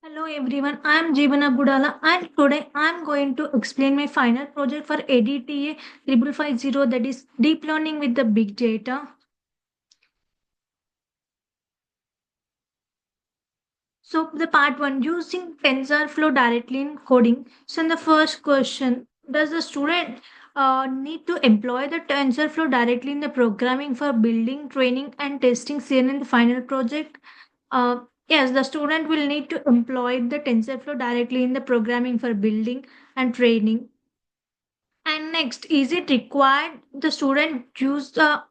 Hello everyone, I am Jeevana Budala and today I am going to explain my final project for ADTA 5550, that is deep learning with the big data. So the part 1, using TensorFlow directly in coding. So in the first question, does the student need to employ the TensorFlow directly in the programming for building, training and testing CNN in the final project? Yes, the student will need to employ the TensorFlow directly in the programming for building and training. And next, is it required the student use the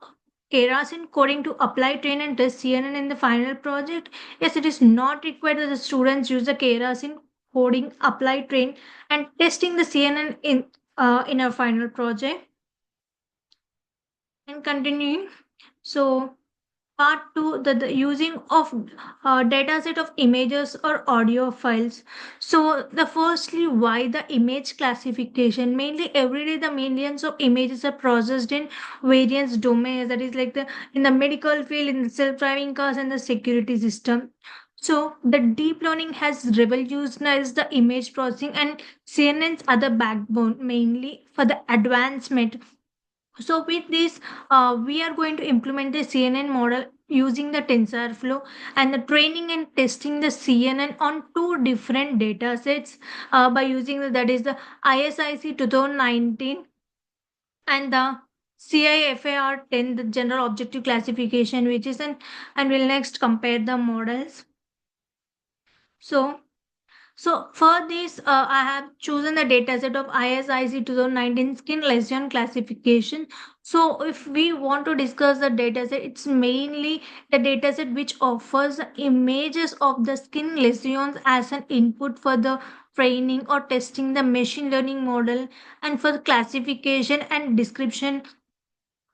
Keras in coding to apply, train, and test CNN in the final project? Yes, it is not required that the students use the Keras in coding, apply, train, and testing the CNN in our final project. And continuing, so part 2, the using of data set of images or audio files. So the firstly, why the image classification? Mainly every day the millions of images are processed in various domains, that is like the in the medical field, in the self-driving cars and the security system. So the deep learning has revolutionized the image processing and CNN's other backbone, mainly for the advancement. So with this, we are going to implement the CNN model using the TensorFlow and the training and testing the CNN on two different data sets by using that is the ISIC 2019 and the CIFAR 10, the general objective classification, which is an, and we'll next compare the models. So for this, I have chosen the dataset of ISIC 2019 skin lesion classification. So if we want to discuss the dataset, it's mainly the dataset which offers the images of the skin lesions as an input for the training or testing the machine learning model and for the classification and description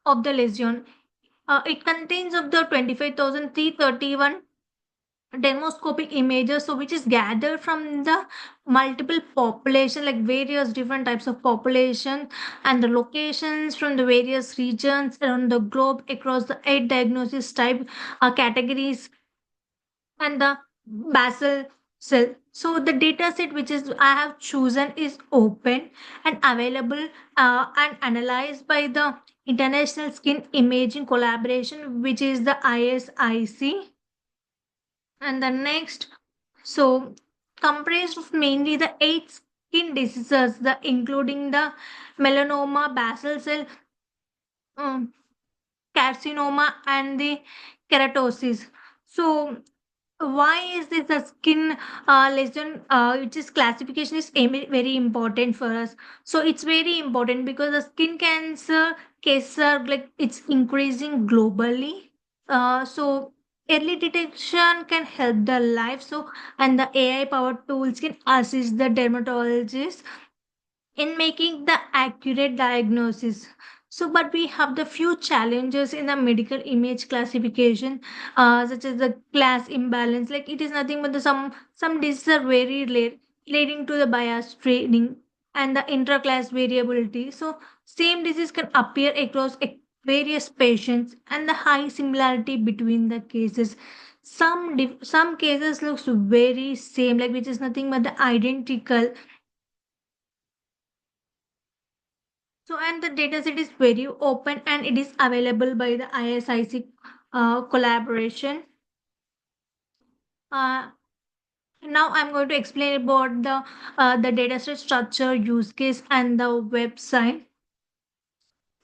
of the lesion. It contains of the 25,331 demoscopic images, so which is gathered from the multiple population, like various different types of population and the locations from the various regions around the globe across the 8 diagnosis type categories and the basal cell. So the data set which is I have chosen is open and available and analyzed by the International Skin Imaging Collaboration, which is the ISIC. And the next, so comprised of mainly the 8 skin diseases, the including the melanoma, basal cell um, carcinoma, and the keratosis. So why is this a skin lesion which is classification is very important for us? So it's very important because the skin cancer cases are like it's increasing globally. So early detection can help the life. So and the AI powered tools can assist the dermatologists in making the accurate diagnosis. So, but we have the few challenges in the medical image classification, such as the class imbalance. Like it is nothing but the some diseases are very rare, leading to the bias training and the intra-class variability. So, same disease can appear across various patients and the high similarity between the cases. Some cases looks very same, like which is nothing but the identical. So, and the dataset is very open and it is available by the ISIC collaboration. Uh, Now I'm going to explain about the dataset structure, use case, and the website.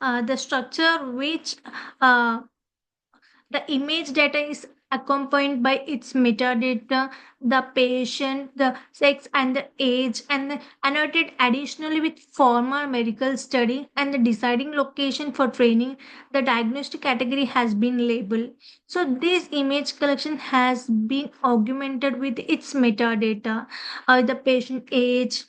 The structure which uh, the image data is accompanied by its metadata, the patient, the sex, and the age, and annotated additionally with formal medical study and the deciding location for training. The diagnostic category has been labeled. So this image collection has been augmented with its metadata, the patient age,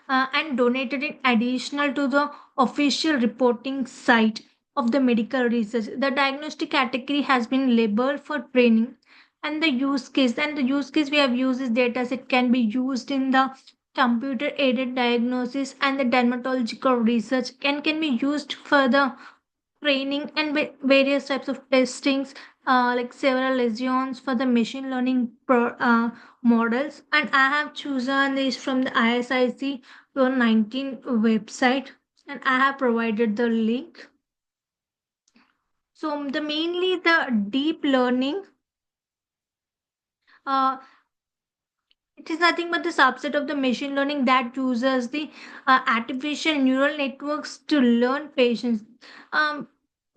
and donated in additional to the official reporting site of the medical research. The diagnostic category has been labeled for training and the use case. And the use case we have used is data set can be used in the computer aided diagnosis and the dermatological research can be used for the training and various types of testings like several lesions for the machine learning models, and I have chosen this from the ISIC 19 website, and I have provided the link. So the mainly the deep learning, uh, it is nothing but the subset of the machine learning that uses the artificial neural networks to learn patients. Um,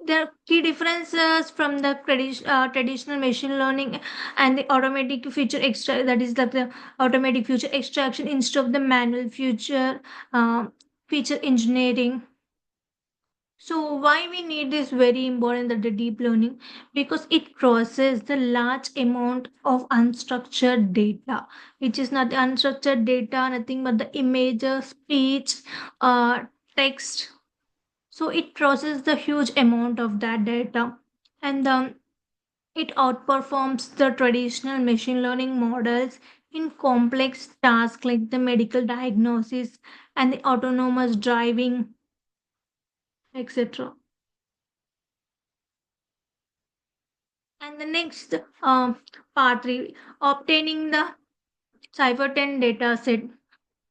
there are key differences from the traditional machine learning and the automatic feature extra, that is like the automatic feature extraction instead of the manual feature engineering. So why we need this very important that the deep learning, because it processes the large amount of unstructured data, which is not the unstructured data, nothing but the images, speech, uh, text. So it processes the huge amount of that data, and it outperforms the traditional machine learning models in complex tasks like the medical diagnosis and the autonomous driving, etc. And the next part three, obtaining the Cipher 10 data set.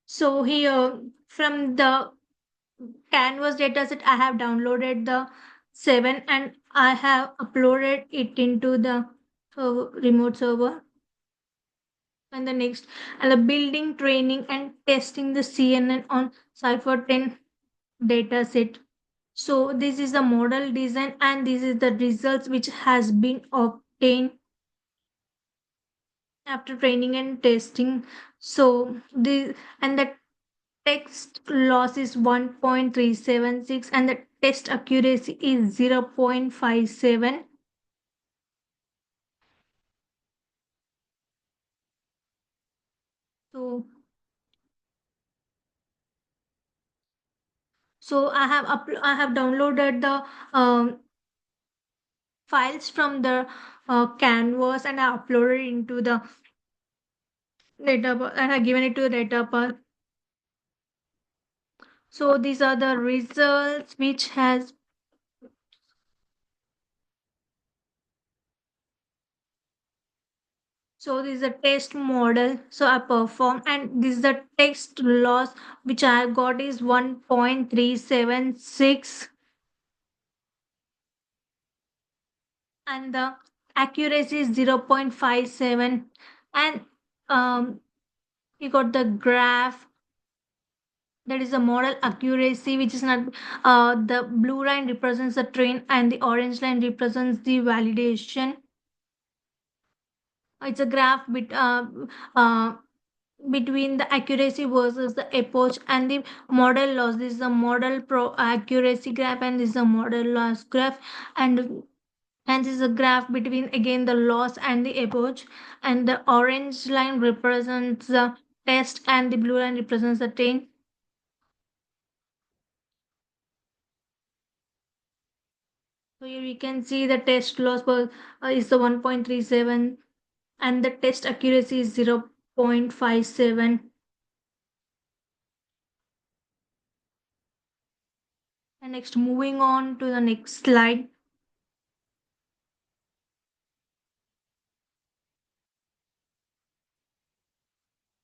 So here from the Canvas data set, I have downloaded the 7 and I have uploaded it into the remote server. And the next, and the building, training, and testing the CNN on Cipher 10 data set. So this is the model design and this is the results which has been obtained after training and testing. So the and the text loss is 1.376 and the test accuracy is 0.57. So I have downloaded the files from the canvas and I uploaded into the data and I have given it to the data path. So these are the results which has. So this is a test model. So I perform and this is the text loss which I have got is 1.376 and the accuracy is 0.57, and you got the graph, that is the model accuracy which is not the blue line represents the train and the orange line represents the validation. It's a graph uh, between the accuracy versus the approach and the model loss. This is the model pro accuracy graph and this is the model loss graph, and this is a graph between again the loss and the approach, and the orange line represents the test and the blue line represents the train. So here we can see the test loss is the 1.37 and the test accuracy is 0.57. And next, moving on to the next slide.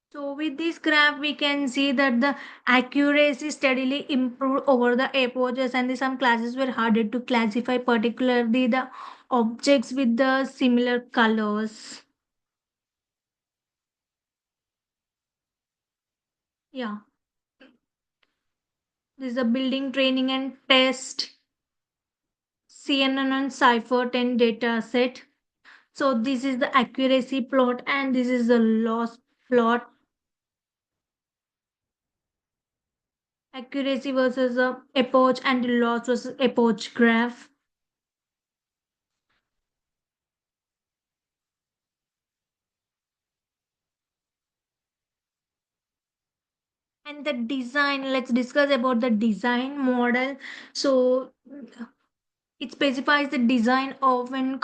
So with this graph, we can see that the accuracy steadily improved over the approaches, and some classes were harder to classify, particularly the objects with the similar colors. Yeah, this is a building, training, and test CNN and Cipher 10 data set. So this is the accuracy plot, and this is the loss plot. Accuracy versus the approach and the loss versus approach graph. And the design, let's discuss about the design model. So it specifies the design of an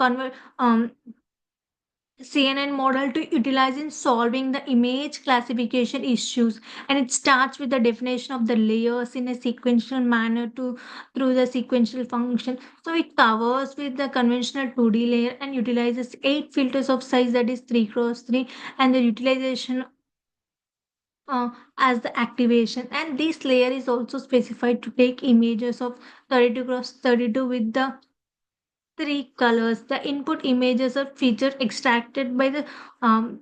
CNN model to utilize in solving the image classification issues, and it starts with the definition of the layers in a sequential manner to through the sequential function. So it covers with the conventional 2D layer and utilizes 8 filters of size, that is 3 cross 3, and the utilization as the activation, and this layer is also specified to take images of 32 cross 32 with the three colors. The input images are featured extracted by the um,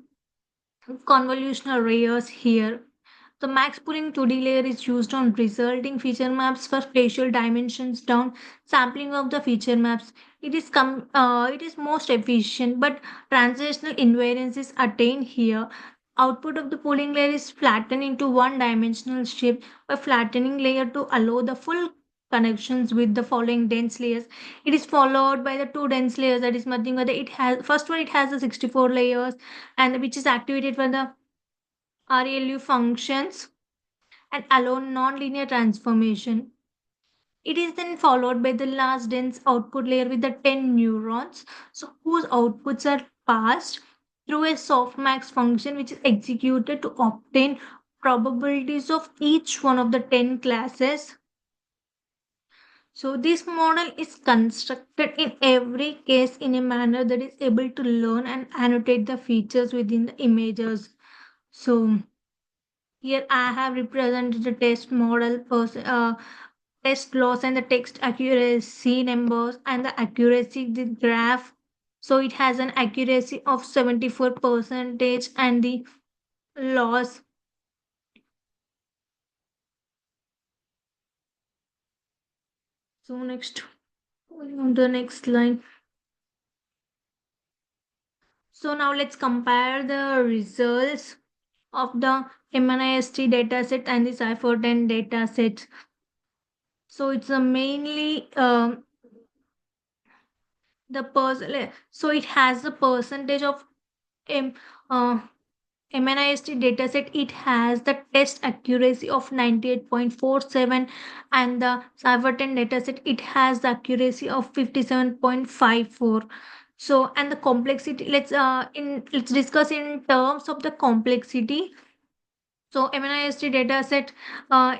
convolutional layers here. The max pooling 2D layer is used on resulting feature maps for spatial dimensions down sampling of the feature maps. It is most efficient, but translational invariance is attained here. Output of the pooling layer is flattened into one dimensional shape by flattening layer to allow the full connections with the following dense layers. It is followed by the two dense layers, that is nothing but it has first one, it has the 64 layers, and which is activated for the ReLU functions and allow nonlinear transformation. It is then followed by the last dense output layer with the 10 neurons, so whose outputs are passed through a softmax function which is executed to obtain probabilities of each one of the 10 classes. So this model is constructed in every case in a manner that is able to learn and annotate the features within the images. So here I have represented the test model, test loss and the text accuracy numbers and the accuracy the graph. So it has an accuracy of 74 percentage and the loss. So next, going on to the next line. So now let's compare the results of the MNIST dataset and the Cipher10 dataset. So it's a mainly the person. So it has the percentage of M, uh, MNIST dataset. It has the test accuracy of 98.47, and the Cyber10 dataset it has the accuracy of 57.54. So and the complexity. Let's discuss in terms of the complexity. So MNIST dataset,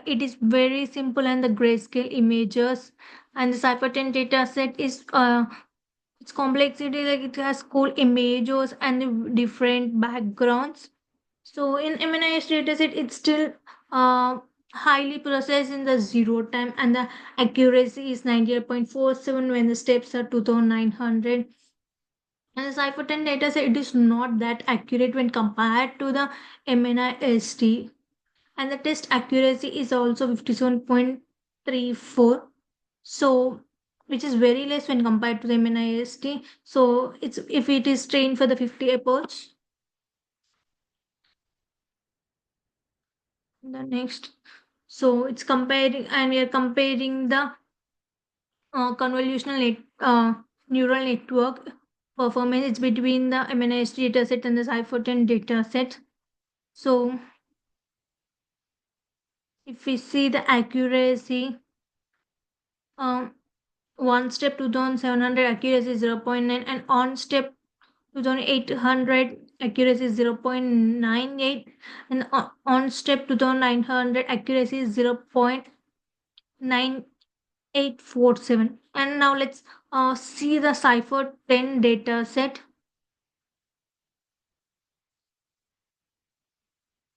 it is very simple and the grayscale images, and the Cyber10 dataset is its complexity, like it has cool images and different backgrounds. So in MNIST dataset, it's still uh, highly processed in the zero time, and the accuracy is 98.47 when the steps are 2900. And the Cypher10 dataset, it is not that accurate when compared to the MNIST, and the test accuracy is also 57.34, so which is very less when compared to the MNIST. So it's if it is trained for the 50 approach. The next, so it's comparing, and we are comparing the convolutional neural network performance between the MNIST dataset and the Cypher10 dataset. So if we see the accuracy, um, one step 2700 accuracy is 0.9, and on step 2800 accuracy is 0.98, and on step 2900 accuracy is 0.9847. And now let's see the Cipher 10 data set.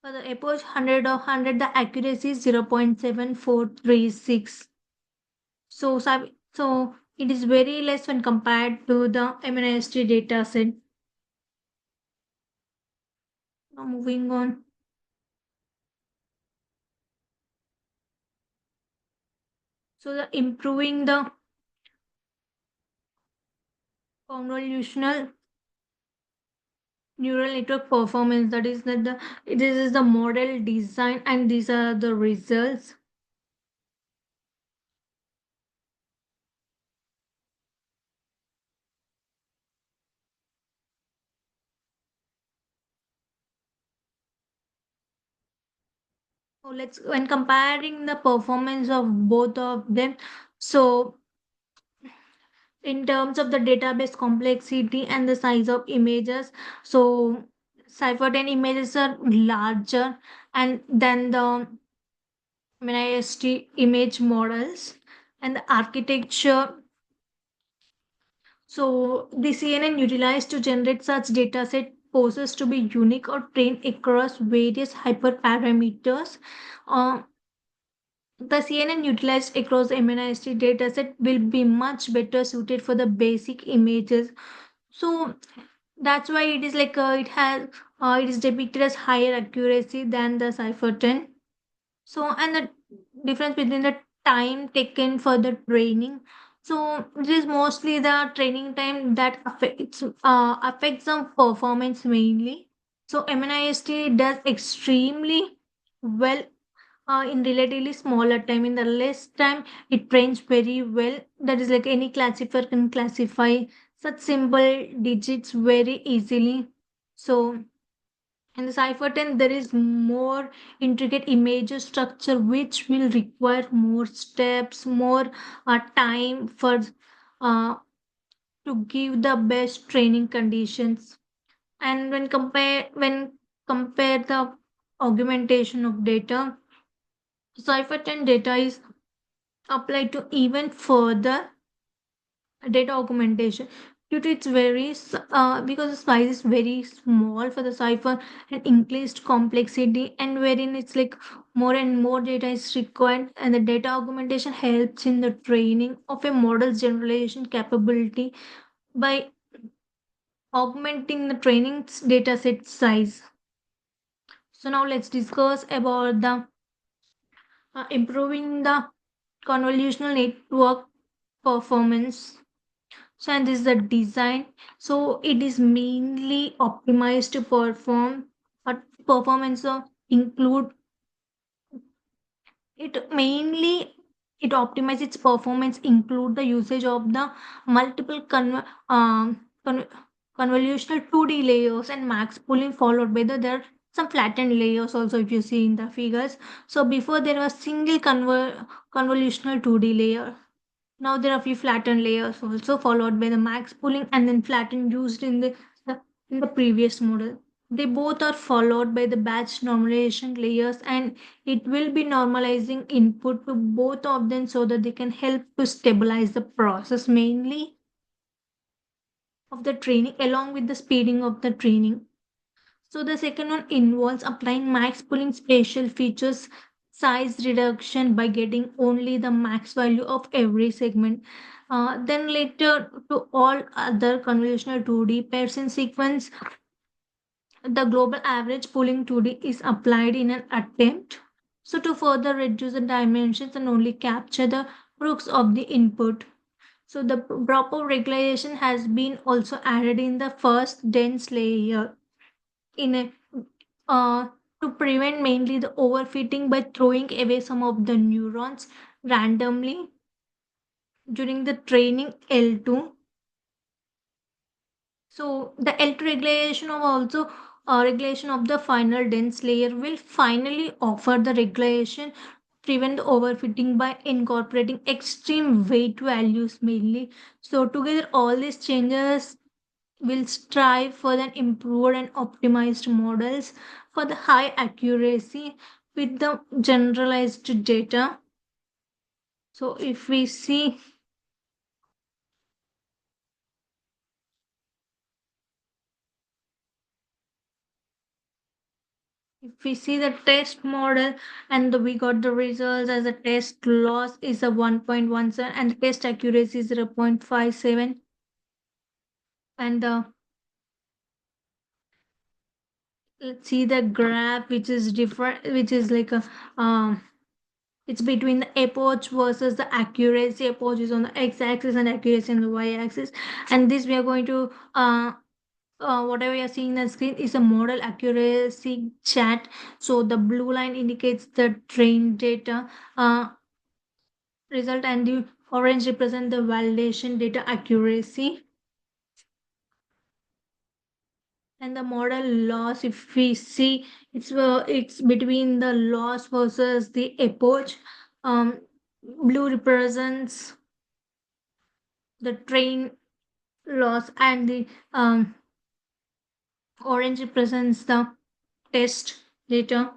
For the approach 100 of 100, the accuracy is 0.7436. So it is very less when compared to the MNIST data set. Now moving on. So the improving the convolutional neural network performance, that is that the this is the model design and these are the results. So let's when comparing the performance of both of them, so in terms of the database complexity and the size of images. So Cypher 10 images are larger and than the MNIST image models, and the architecture. So the CNN utilized to generate such dataset poses to be unique or trained across various hyperparameters. Uh, the CNN utilized across the MNIST dataset will be much better suited for the basic images. So that's why it is like it is depicted as higher accuracy than the Cypher 10. So, and the difference between the time taken for the training. So, it is mostly the training time that affects the performance mainly. So, MNIST does extremely well in relatively smaller time. In the less time, it trains very well. That is like any classifier can classify such simple digits very easily. So, in the Cypher 10, there is more intricate image structure which will require more steps, more time for uh, to give the best training conditions. And when compare the augmentation of data, Cypher 10 data is applied to even further data augmentation due to its because the size is very small for the cipher and increased complexity, and wherein it's like more and more data is required, and the data augmentation helps in the training of a model generation capability by augmenting the training data set size. So now let's discuss about the improving the convolutional network performance. So, and this is the design. So, it is mainly optimized to performance include it mainly it optimizes its performance include the usage of the multiple con- convolutional 2D layers and max pooling, followed by there are some flattened layers also if you see in the figures. So before there was single convolutional 2D layer. Now there are few flattened layers also, followed by the max pooling and then flattened used in the previous model. They both are followed by the batch normalization layers, and it will be normalizing input to both of them so that they can help to stabilize the process mainly of the training along with the speeding of the training. So the second one involves applying max pooling spatial features size reduction by getting only the max value of every segment. Then later to all other convolutional 2D pairs in sequence, the global average pooling 2D is applied in an attempt so to further reduce the dimensions and only capture the crux of the input. So the proper regularization has been also added in the first dense layer in a to prevent mainly the overfitting by throwing away some of the neurons randomly during the training L2. So the L2 regulation of also regulation of the final dense layer will finally offer the regulation prevent the overfitting by incorporating extreme weight values mainly. So together all these changes will strive for an improved and optimized models for the high accuracy with the generalized data. So if we see the test model and we got the results as a test loss is a 1.17 and the test accuracy is 0.57, and let's see the graph which is different, which is like a it's between the approach versus the accuracy. Approach is on the x-axis and accuracy on the y-axis, and this we are going to whatever you're seeing on the screen is a model accuracy chat. So the blue line indicates the trained data result, and the orange represent the validation data accuracy. And the model loss, if we see, it's between the loss versus the approach. Blue represents the train loss, and the um, orange represents the test data,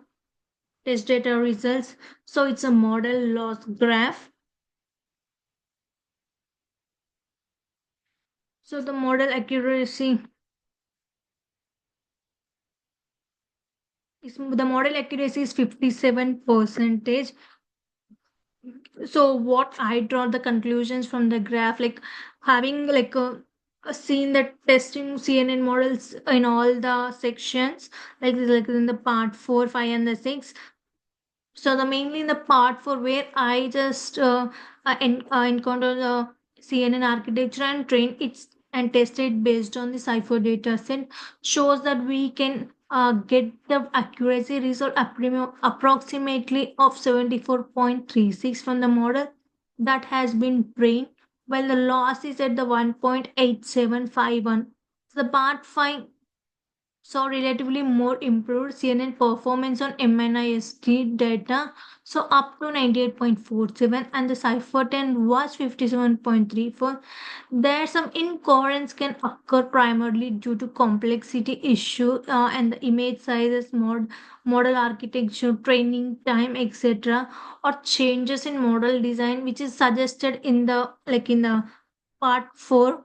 test data results. So it's a model loss graph. So the model accuracy is 57 percentage. So what I draw the conclusions from the graph, like having like a scene that testing CNN models in all the sections, like in the part 4, 5, and the 6. So the mainly in the part for where I just encounter the CNN architecture and train it's and test it based on the cipher data set, shows that we can get the accuracy result approximately of 74.36 from the model that has been trained, while the loss is at the 1.8751. So the part 5 saw relatively more improved CNN performance on MNIST data, so up to 98.47, and the Cipher 10 was 57.34. There some incoherence can occur primarily due to complexity issue and the image sizes, model architecture, training time, etc., or changes in model design, which is suggested in the part 4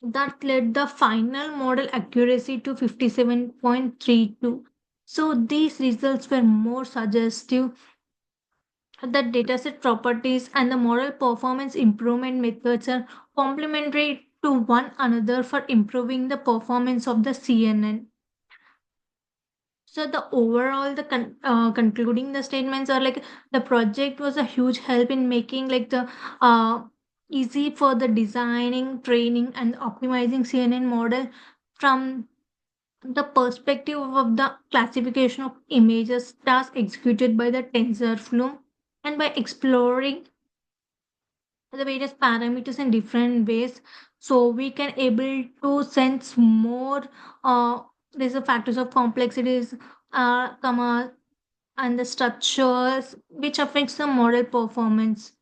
that led the final model accuracy to 57.32. So these results were more suggestive that dataset properties and the model performance improvement methods are complementary to one another for improving the performance of the CNN. So the overall the concluding the statements are like the project was a huge help in making like the easy for the designing, training, and optimizing CNN model from the perspective of the classification of images task executed by the TensorFlow, and by exploring the various parameters in different ways, so we can able to sense more there's a factors of complexities, comma, and the structures which affects the model performance.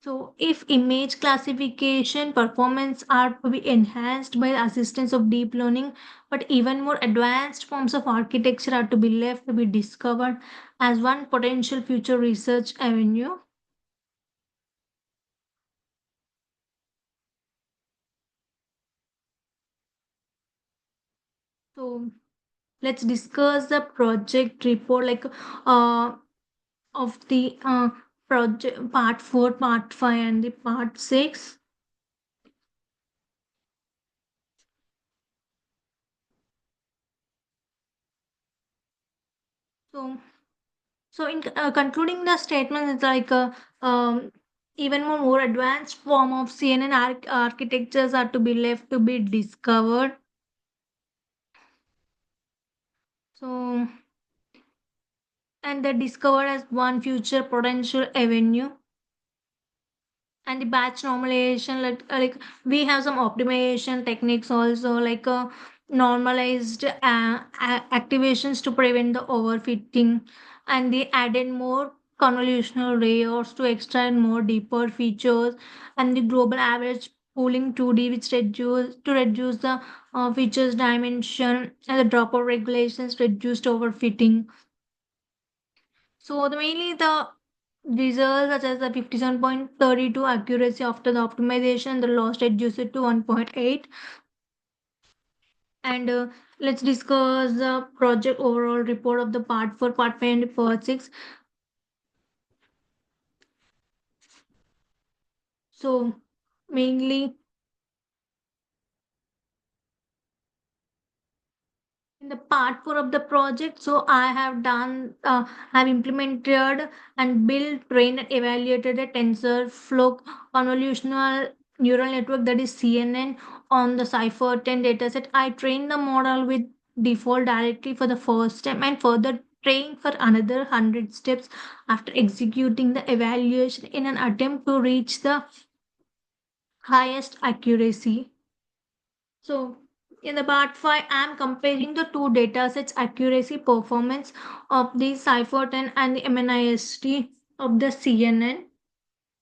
So, if image classification performance are to be enhanced by the assistance of deep learning, but even more advanced forms of architecture are to be left to be discovered as one potential future research avenue. So, let's discuss the project report uh, of the project part 4, part 5, and the part 6. So, So, in concluding the statement, it's like even more advanced form of CNN architectures are to be left to be discovered. So, and they discovered as one future potential avenue. And the batch normalization, we have some optimization techniques also, normalized activations to prevent the overfitting, and they added more convolutional layers to extract more deeper features, and the global average pooling 2D, which reduce the features dimension, and the dropout regulations reduced overfitting. So the mainly the results such as the 57.32 accuracy after the optimization, the loss reduced it to 1.8. And let's discuss the project overall report of the part 4, part 5, and part 6. So mainly in the part 4 of the project, so I have have implemented and built, trained, and evaluated a TensorFlow convolutional neural network, that is CNN, on the Cipher 10 dataset. I trained the model with default directly for the first time, and further trained for another 100 steps after executing the evaluation in an attempt to reach the highest accuracy. So in the part 5, I am comparing the two datasets accuracy performance of the Cipher 10 and the MNIST of the CNN.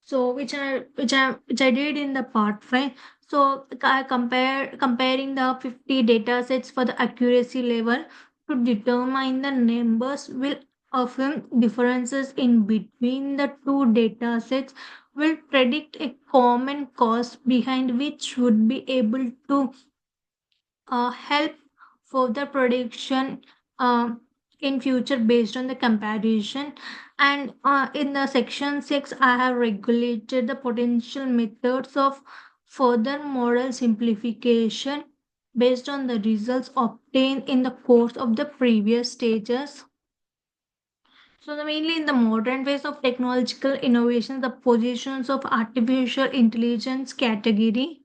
So which I did in the part 5. So I comparing the 50 data sets for the accuracy level to determine the numbers will often differences in between the two data sets will predict a common cause behind which would be able to help for the prediction uh, in future based on the comparison. And in the section 6 I have regulated the potential methods of further model simplification based on the results obtained in the course of the previous stages. So mainly in the modern phase of technological innovation, the positions of artificial intelligence category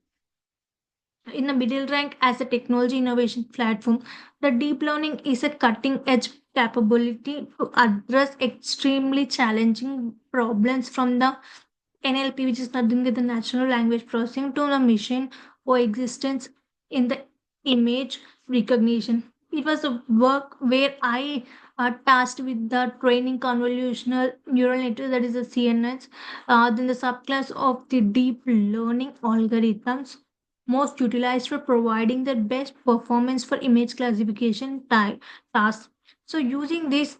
in the middle rank as a technology innovation platform. The deep learning is a cutting edge capability to address extremely challenging problems from the NLP, which is nothing but the natural language processing, to the machine coexistence in the image recognition. It was a work where I tasked with the training convolutional neural network, that is the CNNs, then the subclass of the deep learning algorithms most utilized for providing the best performance for image classification tasks. So using this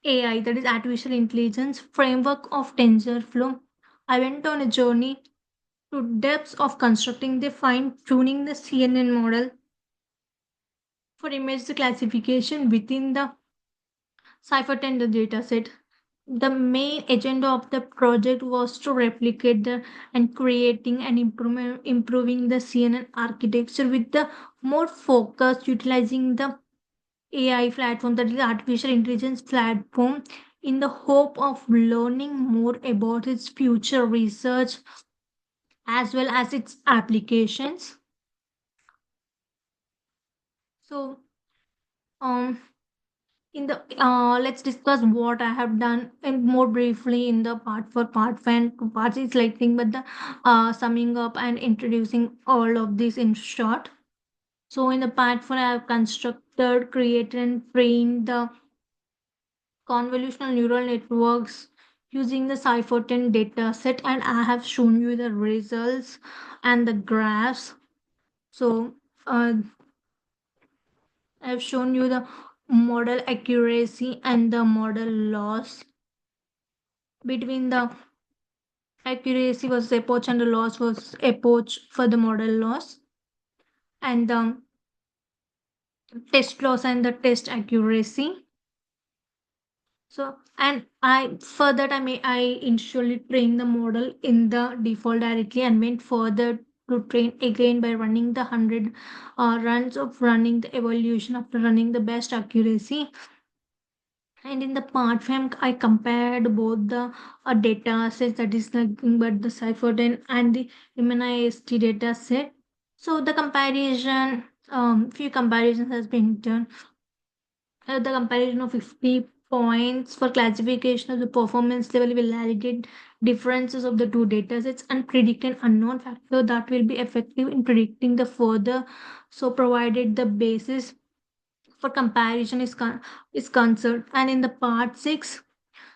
AI, that is artificial intelligence framework of TensorFlow, I went on a journey to depths of constructing the fine tuning the CNN model for image classification within the Cypher-10 dataset. The main agenda of the project was to replicate the and creating and improving the CNN architecture with the more focus utilizing the AI platform, that is artificial intelligence platform, in the hope of learning more about its future research as well as its applications. So um in the let's discuss what I have done and more briefly in the part for part 5 to part 6, like thing but the summing up and introducing all of this in short. So in the part 4 I have constructed, created and trained the convolutional neural networks using the Cypher-10 data set, and I have shown you the results and the graphs. So uh, I have shown you the model accuracy and the model loss. Between the accuracy was epoch and the loss was epoch for the model loss, and the test loss and the test accuracy. So, and I for that I initially trained the model in the default directly and went further to train again by running the 100 runs of running the evolution after running the best accuracy. And in the part fam, I compared both the data sets, that is nothing but the Cypher-10 and the MNIST data set. So the comparison, few comparisons has been done. The comparison of 50 points for classification of the performance level will aggregate differences of the two data sets and predict an unknown factor that will be effective in predicting the further. So provided the basis for comparison is concerned. And in the part 6,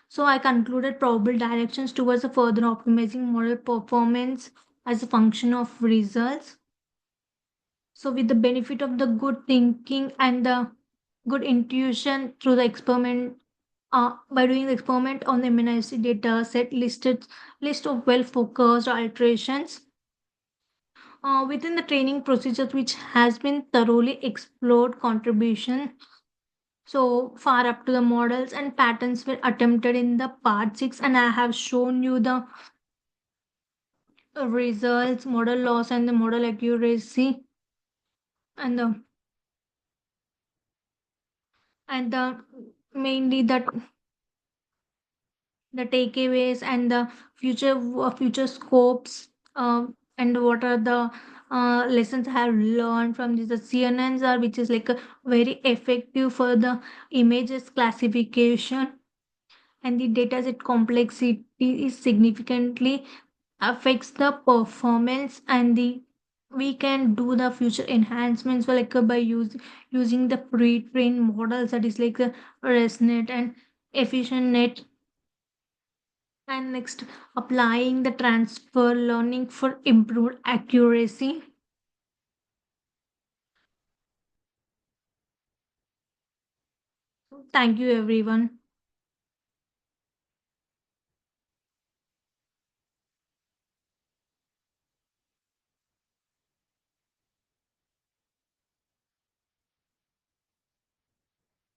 so I concluded probable directions towards a further optimizing model performance as a function of results. So with the benefit of the good thinking and the good intuition through the experiment, by doing the experiment on the immunized data set listed list of well focused alterations within the training procedures which has been thoroughly explored contribution so far up to the models and patterns were attempted in the part 6, and I have shown you the results, model loss and the model accuracy, and the mainly the takeaways and the future scopes, and what are the lessons I have learned from this. The CNNs are which is like a very effective for the images classification, and the dataset complexity is significantly affects the performance, and the we can do the future enhancements for like by using the pre-trained models, that is like the ResNet and EfficientNet. And next, applying the transfer learning for improved accuracy. Thank you, everyone.